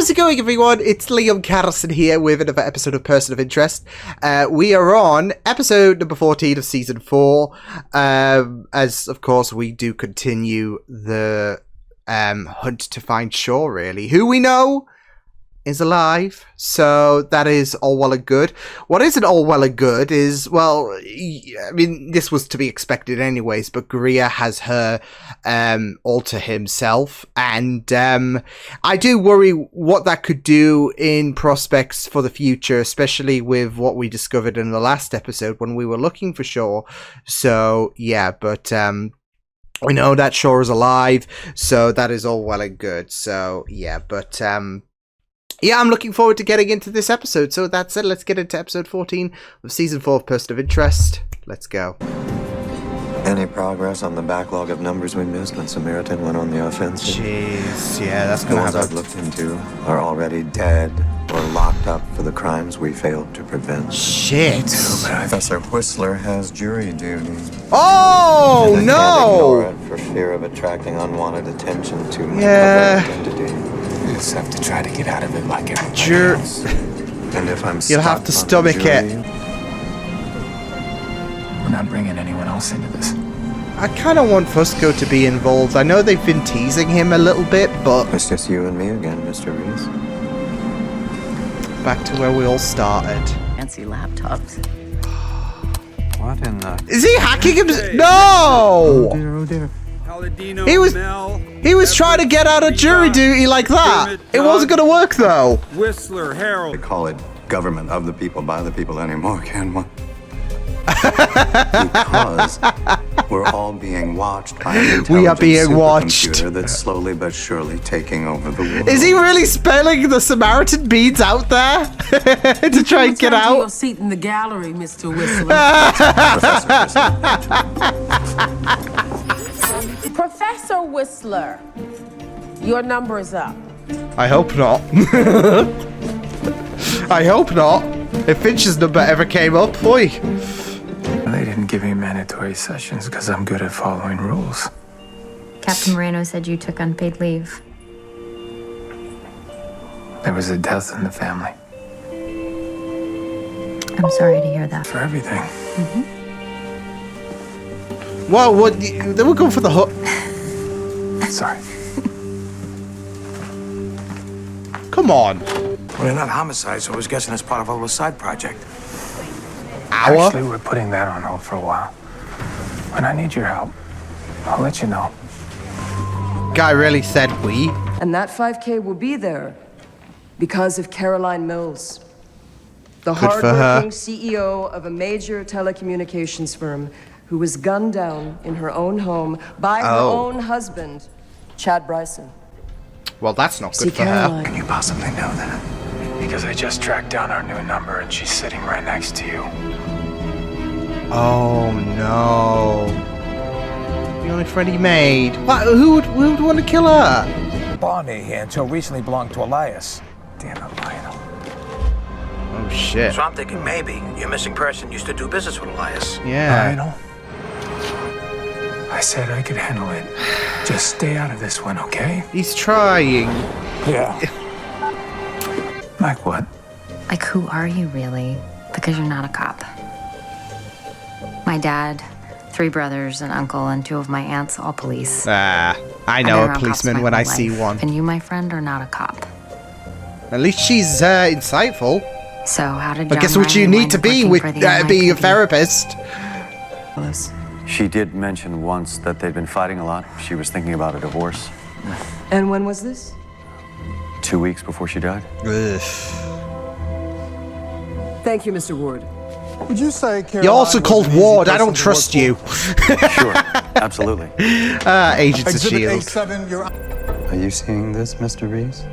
How's it going, everyone? It's Liam Catterson here with another episode of Person of Interest. We are on episode number 14 of Season 4. As, of course, we do continue the hunt to find Shaw, really. Who we know is alive, so that is all well and good. What isn't all well and good is, well, I mean, this was to be expected anyways, but Greer has her alter himself, and I do worry what that could do in prospects for the future, especially with what we discovered in the last episode when we were looking for Shaw. So, yeah, but we know that Shaw is alive, so that is all well and good. So, yeah, but yeah, I'm looking forward to getting into this episode. So that said, let's get into episode 14 of Season 4 of Person of Interest. Let's go. Any progress on the backlog of numbers we missed when Samaritan went on the offensive? Jeez, yeah, that's The gonna ones happen. I've looked into are already dead or locked up for the crimes we failed to prevent. Shit. Professor Whistler has jury duty. Oh, And I no! can't ignore it for fear of attracting unwanted attention to my Yeah. other identity. You just have to try to get out of it like everybody Sure. else. And if I'm You'll have stuck to on stomach the jury, it. We're not bringing anyone else into this. I kind of want Fusco to be involved. I know they've been teasing him a little bit, but It's just you and me again, Mr. Reese. back to where we all started. Fancy laptops. What in the... Is he hacking him? No! Oh dear. He was trying to get out of jury duty like that. It wasn't going to work, though. Whistler, Harold. They call it government of the people, by the people anymore, can one? Because we're all being watched by an We are being intelligent watched. supercomputer that's slowly but surely taking over the world. Is he really spelling the Samaritan beads out there to try and get Your out? seat in the gallery, Mr. Whistler. Professor Whistler, your number is up. I hope not. I hope not. If Finch's number ever came up, boy. They didn't give me mandatory sessions because I'm good at following rules. Captain Moreno said you took unpaid leave. There was a death in the family. I'm sorry to hear that. For everything. Well, what? They were going for the hook. Sorry. Come on. Well, they're not homicides, so I was guessing it's part of a little side project. Hour? Actually, we're putting that on hold for a while. When I need your help, I'll let you know. Guy really said we. And that 5K will be there because of Caroline Mills, the Good for her. hardworking CEO of a major telecommunications firm who was gunned down in her own home by her Oh. own husband, Chad Bryson. Well, that's not See, good for her. Caroline, Can you possibly know that? Because I just tracked down our new number and she's sitting right next to you. Oh no. The only friend he made. What? Who would want to kill her? Bonnie, until recently belonged to Elias. Damn it, Lionel. Oh shit. So I'm thinking maybe your missing person used to do business with Elias. Yeah. Lionel? I said I could handle it. Just stay out of this one, okay? He's trying. Yeah. Like what? Like, who are you really? Because you're not a cop. My dad, 3 brothers, an uncle, and 2 of my aunts, all police. I I've know been a around policeman cops my when I whole see life, one. And you, my friend, are not a cop. At least she's insightful. So how did I John guess what Riley you need wind to up be working with for the being a NYPD? therapist. She did mention once that they'd been fighting a lot. She was thinking about a divorce and when was this? 2 weeks before she died. Ugh. Thank you, Mr. Ward. Would you say Caroline You're also was called an easy Ward. I person don't to trust work you. Sure, absolutely. Agents of Exhibit S.H.I.E.L.D. A7, you're... Are you seeing this, Mr. Reese?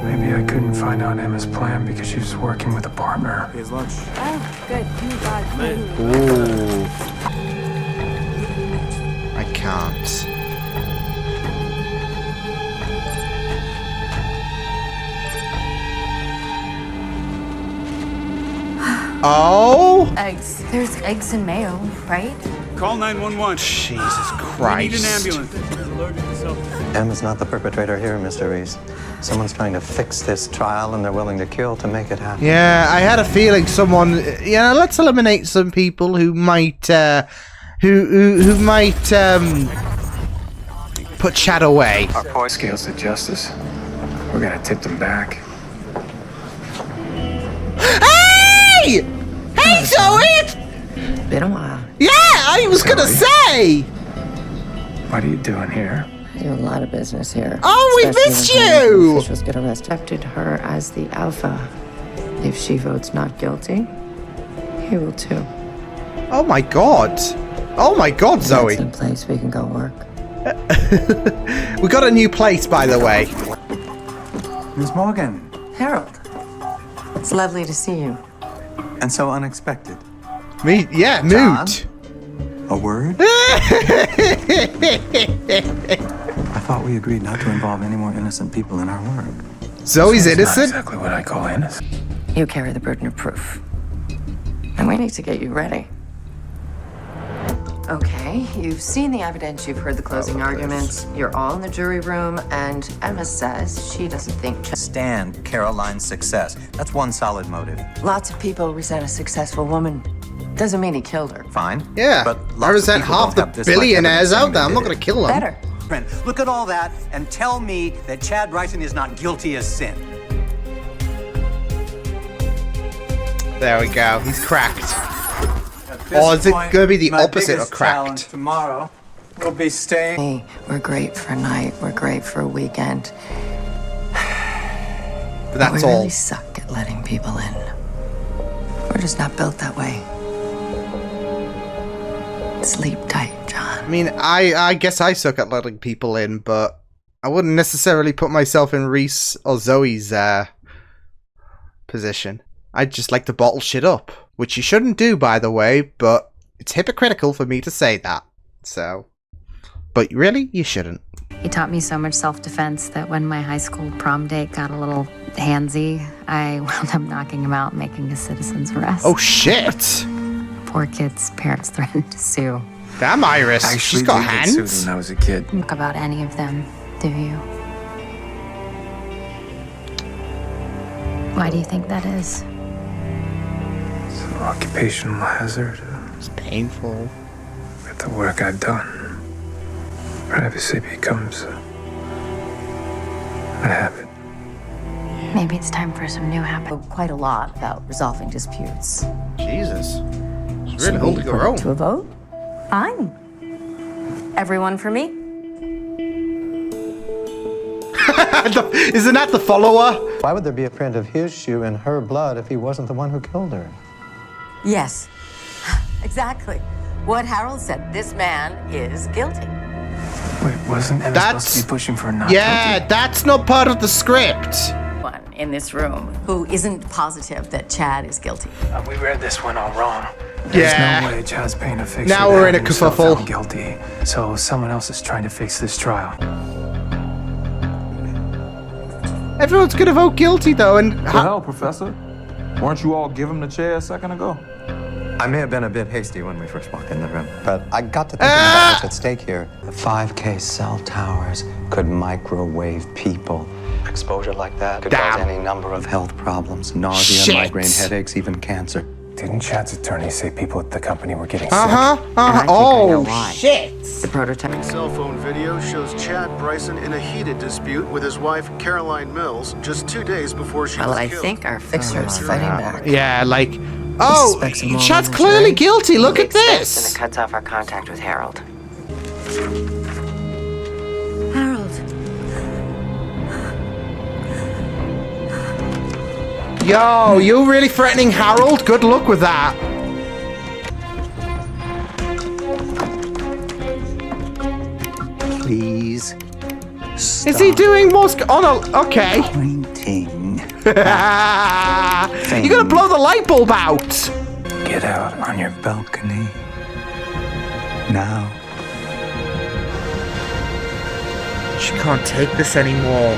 Maybe I couldn't find out Emma's plan because she was working with a partner. His lunch. Ooh. I can't. Oh? Eggs. There's eggs and mayo, right? Call 911. Jesus We need an Christ. ambulance. Emma's not the perpetrator here, Mr. Reese. Someone's trying to fix this trial, and they're willing to kill to make it happen. Yeah, I had a feeling someone. Let's eliminate some people who might, who might put Chad away. Our point scales of justice. We're gonna tip them back. Hey! Hey, Zoe! Been a while. Yeah, I was gonna say. What are you doing here? I do a lot of business here. Oh, we missed you! Officials get arrested. Accepted her as the alpha. If she votes not guilty, he will too. Oh my god! Oh my god, Zoe! That's a place we can go work. We got a new place, by the way. Miss Morgan, Harold, it's lovely to see you. and so unexpected. Me, yeah, mood. A word? I thought we agreed not to involve any more innocent people in our work. Zoe's It's not innocent. exactly what I call innocent. You carry the burden of proof. And we need to get you ready. Okay, you've seen the evidence, you've heard the closing arguments, you're all in the jury room, and Emma says she doesn't think... Stand Caroline's success. That's one solid motive. Lots of people resent a successful woman. Doesn't mean he killed her. Fine. Yeah, but I lots of resent people half don't the have this much billionaires evidence out saying there. they I'm not did gonna it. kill them. Better. Look at all that and tell me that Chad Bryson is not guilty as sin. There we go. He's cracked. Or is it gonna be the opposite of cracked? Tomorrow, we'll be staying. Hey, we're great for a night, we're great for a weekend. But that's we all. really suck at letting people in. We're just not built that way. Sleep tight, John. I mean, I guess I suck at letting people in, but I wouldn't necessarily put myself in Reese or Zoe's position. I'd just like to bottle shit up, which you shouldn't do, by the way, but it's hypocritical for me to say that. So, but really, you shouldn't. He taught me so much self-defense that when my high school prom date got a little handsy, I wound up knocking him out, making a citizen's arrest. Oh shit! Poor kid's parents threatened to sue. Damn, Iris, I she's actually got did get sued hands. when I was a kid. Think about any of them, do you? Why do you think that is? It's an occupational hazard. It's painful. With the work I've done, privacy becomes a habit. Maybe it's time for some new habit. Quite a lot about resolving disputes. Jesus. She's really holding her own. To a vote? Fine. Everyone for me? Isn't that the follower? Why would there be a print of his shoe in her blood if he wasn't the one who killed her? Yes. Exactly. What Harold said. This man is guilty. Wait, wasn't Emma supposed to be pushing for not yeah, guilty? that's not part of the script. One in this room who isn't positive that Chad is guilty. We read this one all wrong. There's Yeah. no way Chad's paint a fixture. Now we're in a himself kerfuffle. found guilty. So someone else is trying to fix this trial. Everyone's gonna vote guilty though, and The hell, Professor? Weren't you all give him the chair a second ago? I may have been a bit hasty when we first walked in the room, but I got to thinking about what's at stake here. The 5K cell towers could microwave people. Exposure like that could cause any number of health problems. Nausea, migraine, headaches, even cancer. Didn't Chad's attorney say people at the company were getting And I think I know Oh, why. shit. The prototype. Cell phone video shows Chad Bryson in a heated dispute with his wife, Caroline Mills, just 2 days before she Well, was I killed. think our fixer's fighting back. Yeah, like, oh, suspects him more Chad's than the clearly jury. guilty. Look at And this. it cuts off our contact with Harold. Harold. Yo, you really threatening Harold? Good luck with that. Please. Is he doing more? Oh no. Okay. Pointing. You're gonna blow the light bulb out. Get out on your Balcony. Now. She can't take this anymore.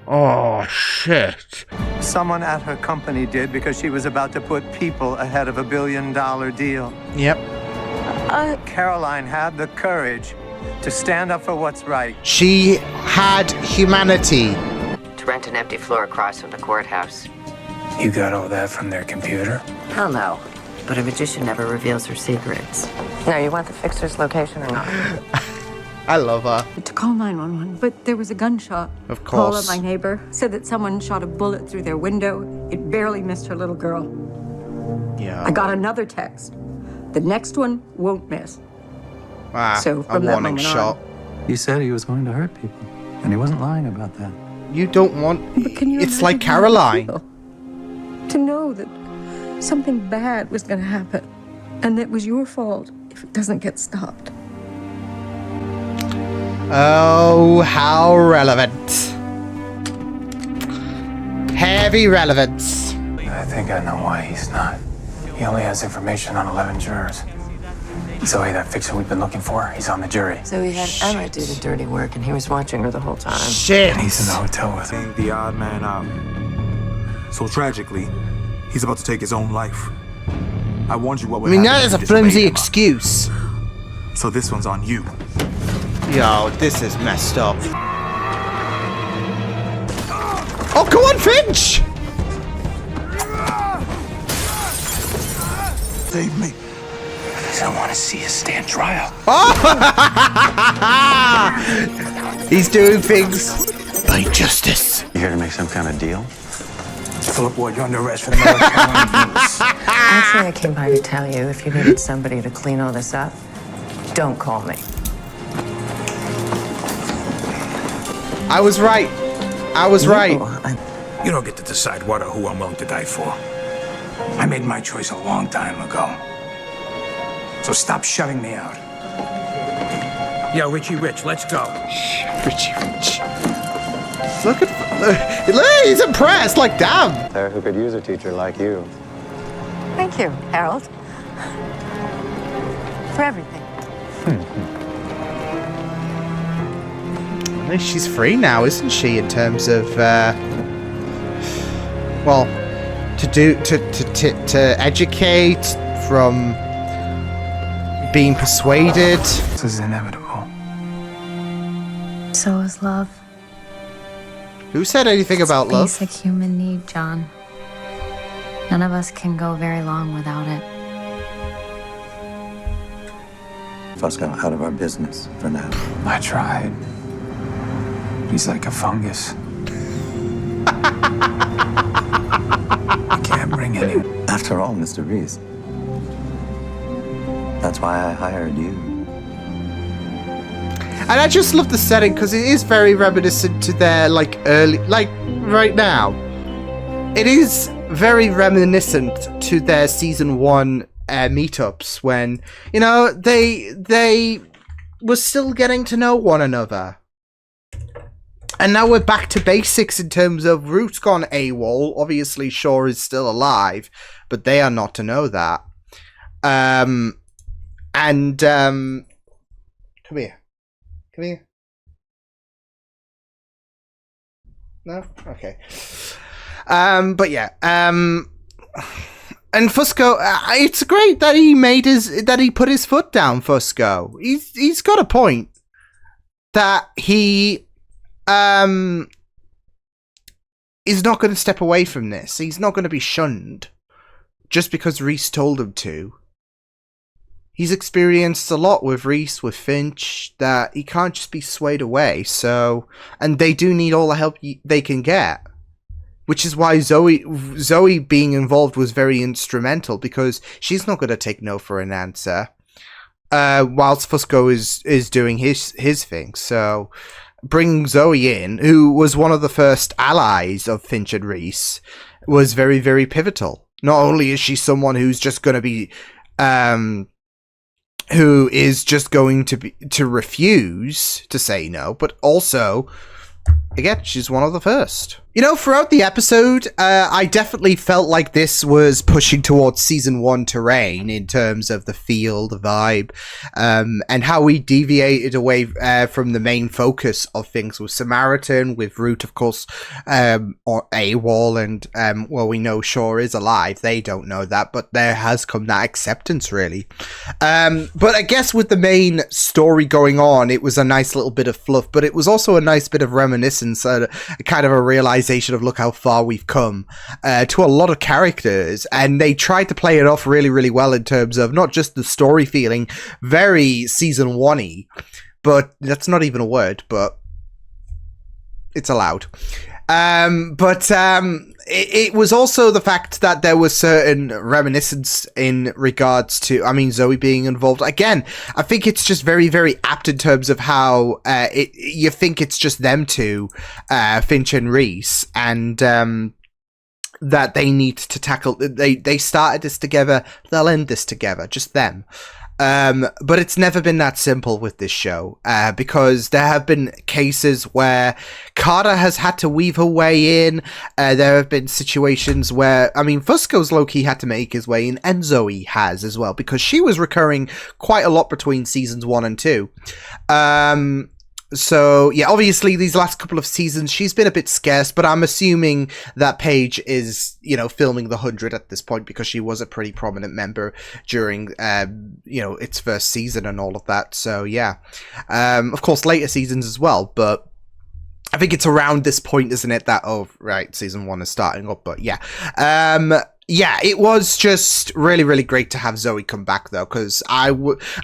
Oh shit. Someone at her company did because she was about to put people ahead of $1 billion deal. Yep. Caroline had the courage to stand up for what's right. She had humanity. To rent an empty floor across from the courthouse. You got all that from their computer? Hell no. But a magician never reveals her secrets. Now, you want the fixer's location or not? I love her. To call 911, but there was a gunshot. Of course. Paula, my neighbor, said that someone shot a bullet through their window. It barely missed her little girl. Yeah. I got another text. The next one won't miss. Ah, So a from that warning moment shot. He said he was going to hurt people, and he wasn't lying about that. You don't want... But can you It's like imagine how it Caroline. feel? To know that something bad was going to happen, and that it was your fault if it doesn't get stopped. Oh, how relevant. Heavy relevance. I think I know why he's not. He only has information on 11 jurors. Zoe, that fixer we've been looking for, he's on the jury. So he had Emma do the dirty work, and he was watching her the whole time. Shit. And he's in the hotel with him. The odd man out. So tragically, he's about to take his own life. I warned you what would I mean, happen that is if a you disobeyed flimsy Emma. excuse. So this one's on you. Yo, this is messed up. Oh, go on, Finch! Save me. I don't want to see you stand trial. He's doing things by justice. You here to make some kind of deal? Philip Ward, you're under arrest for the murder of Caroline Mills. Actually, I came by to tell you if you needed somebody to clean all this up, don't call me. I was right. I was right. You don't get to decide what or who I'm willing to die for. I made my choice a long time ago. So stop shutting me out. Yo, Richie Rich, let's go. Richie Rich. Look at... Look, he's impressed. Like, damn. There who could use a teacher like you. Thank you, Harold. For everything. She's free now, isn't she? In terms of, well, to educate from being persuaded. This is inevitable. So is love. Who said anything about love? Basic human need, John. None of us can go very long without it. Fusco out of our business for now. I tried. He's like a fungus. I can't bring any. After all, Mr. Reese, that's why I hired you. And I just love the setting because it is very reminiscent to their like early, like right now. It is very reminiscent to their season 1 meetups when, you know, they were still getting to know one another. And now we're back to basics in terms of Root's gone AWOL. Obviously, Shaw is still alive, but they are not to know that. Come here. Come here. No? Okay. But yeah. And Fusco, it's great that he put his foot down, Fusco. He's got a point. That he is not going to step away from this. He's not going to be shunned just because Reese told him to. He's experienced a lot with Reese, with Finch, that he can't just be swayed away. So, and they do need all the help they can get, which is why Zoe being involved was very instrumental, because she's not going to take no for an answer. Whilst Fusco is doing his thing. So, bringing Zoe in, who was one of the first allies of Finch and Reese, was very, very pivotal. Not only is she someone who's just going to be, who is just going to refuse to say no, but also, again, she's one of the first. You know, throughout the episode, I definitely felt like this was pushing towards season 1 terrain in terms of the feel, the vibe, and how we deviated away from the main focus of things with Samaritan, with Root, of course, or AWOL, and, well, we know Shaw is alive. They don't know that, but there has come that acceptance, really. But I guess with the main story going on, it was a nice little bit of fluff, but it was also a nice bit of reminiscence, kind of a realization of look how far we've come to a lot of characters, and they tried to play it off really, really well in terms of not just the story feeling very season 1-y, but that's not even a word, but it's allowed. It was also the fact that there was certain reminiscence in regards to, I mean, Zoe being involved. Again, I think it's just very, very apt in terms of how you think it's just them two, Finch and Reese, and that they need to tackle. They started this together. They'll end this together. Just them. But it's never been that simple with this show, because there have been cases where Carter has had to weave her way in. There have been situations where, I mean, Fusco's low-key had to make his way in, and Zoe has as well, because she was recurring quite a lot between seasons 1 and 2. So, yeah, obviously these last couple of seasons, she's been a bit scarce, but I'm assuming that Paige is, you know, filming the 100 at this point because she was a pretty prominent member during, you know, its first season and all of that. So, yeah. Of course, later seasons as well, but I think it's around this point, isn't it, that, oh, right, season 1 is starting up, but yeah. Yeah, it was just really, really great to have Zoe come back, though, because I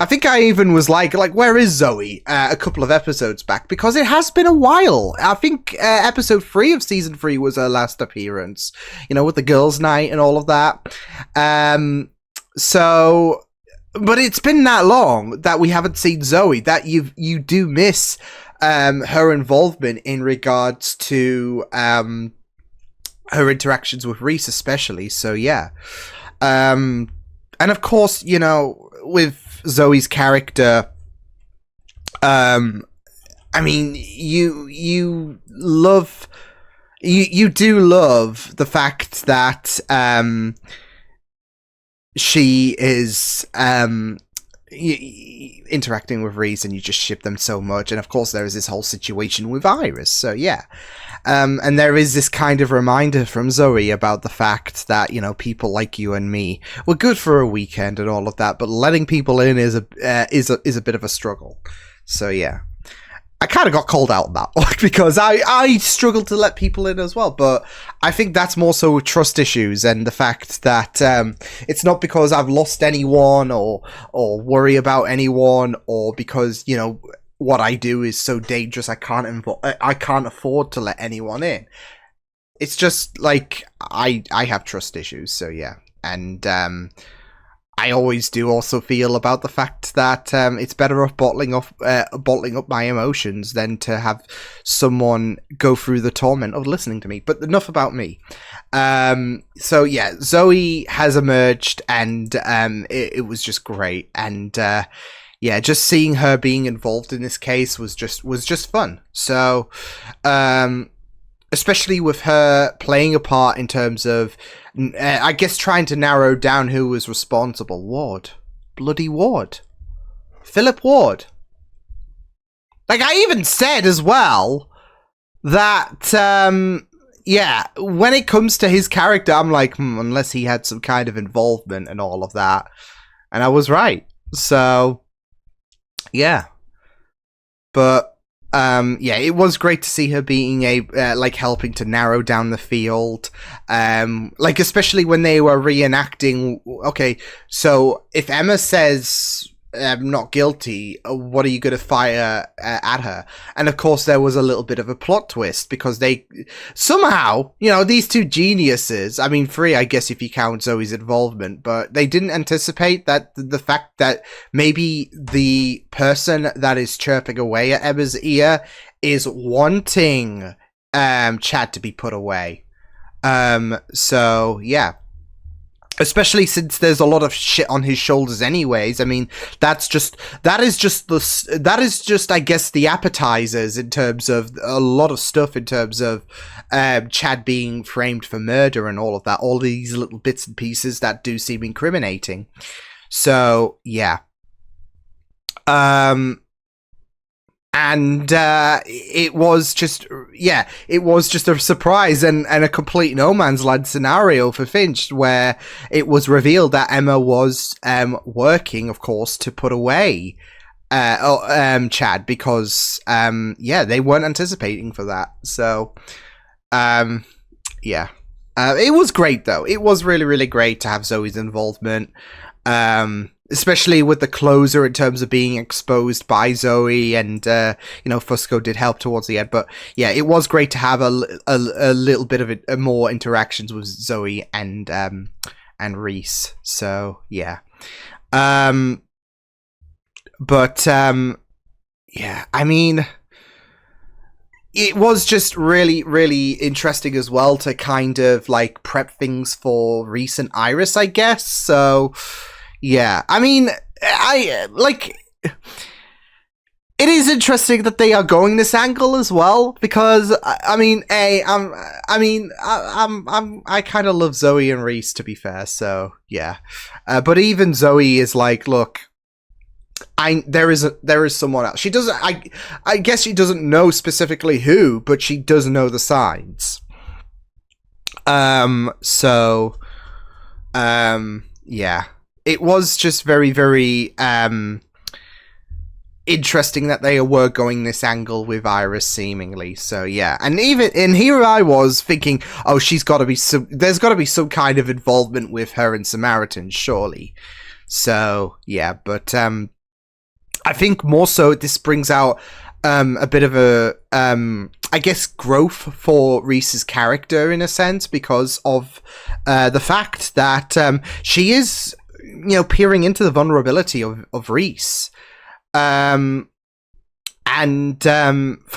think I even was like, where is Zoe? A couple of episodes back, because it has been a while. I think episode 3 of season 3 was her last appearance, you know, with the girls' night and all of that. So, but it's been that long that we haven't seen Zoe, that you do miss her involvement in regards to her interactions with Reese especially, so yeah. And of course, you know, with Zoe's character, I mean, you do love the fact that she is interacting with Reese, and you just ship them so much. And of course there is this whole situation with Iris, so yeah. And there is this kind of reminder from Zoe about the fact that, you know, people like you and me were good for a weekend and all of that, but letting people in is a bit of a struggle. So yeah, I kind of got called out on that because I struggle to let people in as well, but I think that's more so trust issues and the fact that it's not because I've lost anyone or worry about anyone, or because, you know, what I do is so dangerous I can't afford to let anyone in. It's just like I have trust issues, so yeah. And I always do also feel about the fact that it's better off bottling up my emotions than to have someone go through the torment of listening to me. But enough about me. So yeah, Zoe has emerged, and it was just great. And yeah, just seeing her being involved in this case was just fun. So, especially with her playing a part in terms of, I guess, trying to narrow down who was responsible. Ward. Bloody Ward. Philip Ward. Like, I even said as well that, yeah, when it comes to his character, I'm like, unless he had some kind of involvement and all of that. And I was right. So, yeah. But, yeah, it was great to see her being like helping to narrow down the field. Like, especially when they were reenacting, okay, so if Emma says not guilty, what are you going to fire at her? And of course there was a little bit of a plot twist because they somehow, you know, these two geniuses, I mean 3 I guess if you count Zoe's involvement, but they didn't anticipate that the fact that maybe the person that is chirping away at Emma's ear is wanting Chad to be put away. So yeah. Especially since there's a lot of shit on his shoulders anyways. I mean, that is just I guess the appetizers in terms of a lot of stuff in terms of Chad being framed for murder and all of that, all these little bits and pieces that do seem incriminating. So yeah. And it was just a surprise and a complete no man's land scenario for Finch, where it was revealed that Emma was working, of course, to put away Chad, because they weren't anticipating for that. So it was great though. It was really, really great to have Zoe's involvement. Especially with the closer in terms of being exposed by Zoe, and Fusco did help towards the end. But yeah, it was great to have a little bit of more interactions with Zoe and Reese. So yeah, I mean, it was just really, really interesting as well to kind of like prep things for Reese and Iris, I guess. So. Yeah, I mean, it is interesting that they are going this angle as well, because I kind of love Zoe and Reese, to be fair. So yeah, but even Zoe is like, look, there is someone else. She doesn't. I guess she doesn't know specifically who, but she does know the signs. Yeah. It was just very, very interesting that they were going this angle with Iris, seemingly. So yeah, and here I was thinking, oh, there's got to be some kind of involvement with her and Samaritan, surely. So yeah, but I think more so this brings out a bit of a I guess growth for Reese's character in a sense, because of the fact that she is, peering into the vulnerability of Reese. For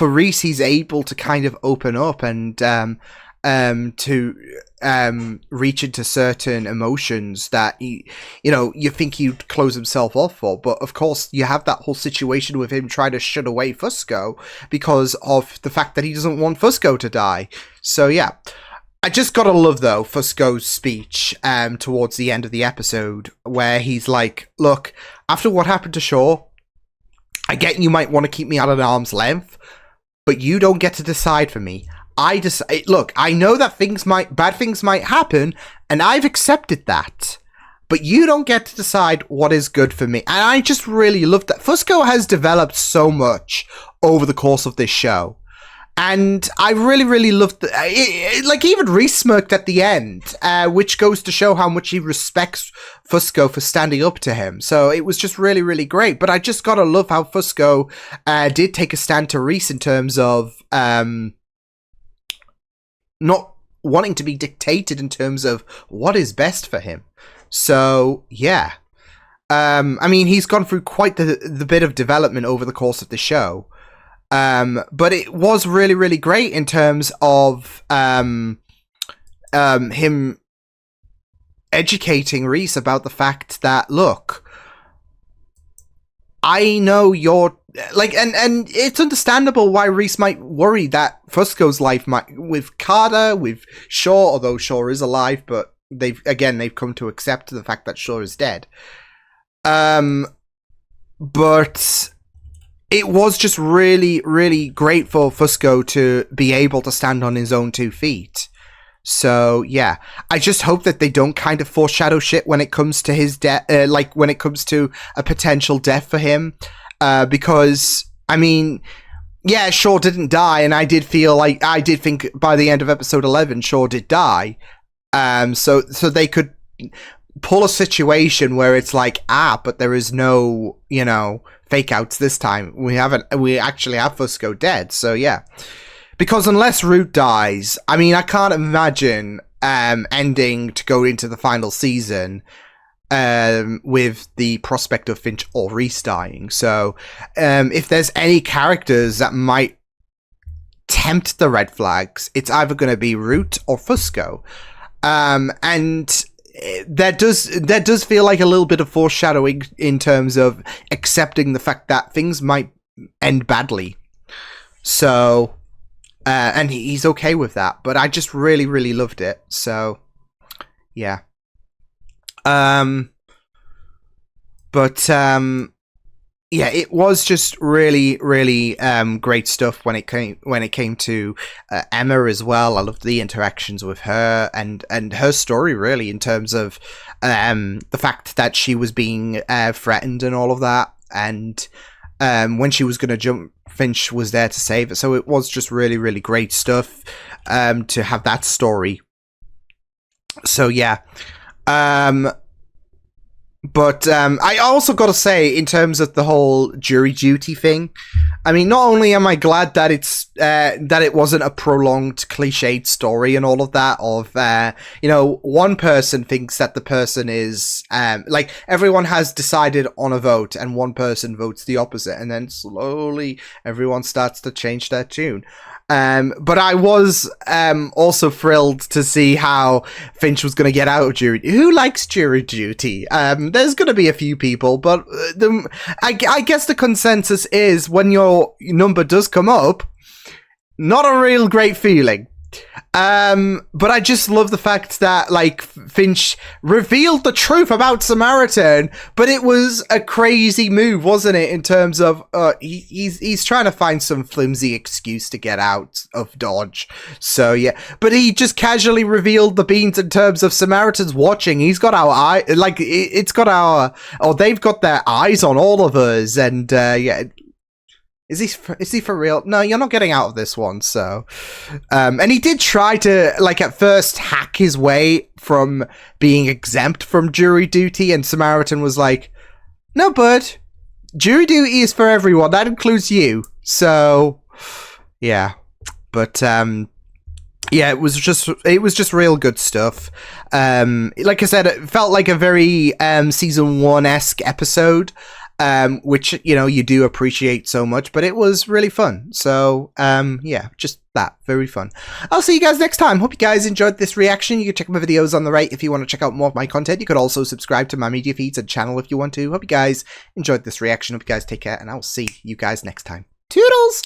Reese, he's able to kind of open up and to reach into certain emotions that you think he'd close himself off for. But of course, you have that whole situation with him trying to shut away Fusco because of the fact that he doesn't want Fusco to die. So yeah. I just gotta love, though, Fusco's speech towards the end of the episode, where he's like, look, after what happened to Shaw, I get you might want to keep me at an arm's length, but you don't get to decide for me. Look, I know that bad things might happen, and I've accepted that, but you don't get to decide what is good for me. And I just really love that. Fusco has developed so much over the course of this show. And I really, really loved even Reese smirked at the end, which goes to show how much he respects Fusco for standing up to him. So it was just really, really great. But I just gotta love how Fusco did take a stand to Reese in terms of not wanting to be dictated in terms of what is best for him. So yeah, I mean, he's gone through quite the bit of development over the course of the show. But it was really, really great in terms of him educating Reese about the fact that, look, I know you're and it's understandable why Reese might worry that Fusco's life might, with Carter, with Shaw, although Shaw is alive, but they've come to accept the fact that Shaw is dead. But it was just really, really great for Fusco to be able to stand on his own 2 feet. So, yeah. I just hope that they don't kind of foreshadow shit when it comes to his death, when it comes to a potential death for him. Because, I mean, yeah, Shaw didn't die, and I did think by the end of episode 11, Shaw did die. So they could pull a situation where it's like, but there is no, fake outs this time. We actually have Fusco dead. So yeah, because unless Root dies, I mean, I can't imagine ending to go into the final season with the prospect of Finch or Reese dying. So if there's any characters that might tempt the red flags, it's either going to be Root or Fusco. And that does feel like a little bit of foreshadowing in terms of accepting the fact that things might end badly. So, and he's okay with that. But I just really, really loved it. So, yeah. Yeah, it was just really, really great stuff when it came to Emma as well. I loved the interactions with her and her story, really, in terms of the fact that she was being threatened and all of that, and when she was going to jump, Finch was there to save her. So it was just really, really great stuff to have that story. So yeah. But I also got to say, in terms of the whole jury duty thing, I mean, not only am I glad that that it wasn't a prolonged, cliched story and all of that, of one person thinks that the person is like, everyone has decided on a vote and one person votes the opposite, and then slowly everyone starts to change their tune. But I was also thrilled to see how Finch was going to get out of jury. Who likes jury duty? There's going to be a few people, but I guess the consensus is when your number does come up, not a real great feeling. But I just love the fact that, like, Finch revealed the truth about Samaritan, but it was a crazy move, wasn't it? In terms of he's trying to find some flimsy excuse to get out of Dodge. So yeah, but he just casually revealed the beans in terms of Samaritan's watching. He's got our eye, like it's got our, or they've got their eyes on all of us, and yeah. Is he for real? No, you're not getting out of this one, so... and he did try to, like, at first hack his way from being exempt from jury duty, and Samaritan was like, no, bud, jury duty is for everyone, that includes you. So, yeah. But, yeah, it was just real good stuff. Like I said, it felt like a very season 1-esque episode. Which, you do appreciate so much, but it was really fun. So, yeah, just that. Very fun. I'll see you guys next time. Hope you guys enjoyed this reaction. You can check my videos on the right if you want to check out more of my content. You could also subscribe to my media feeds and channel if you want to. Hope you guys enjoyed this reaction. Hope you guys take care, and I'll see you guys next time. Toodles!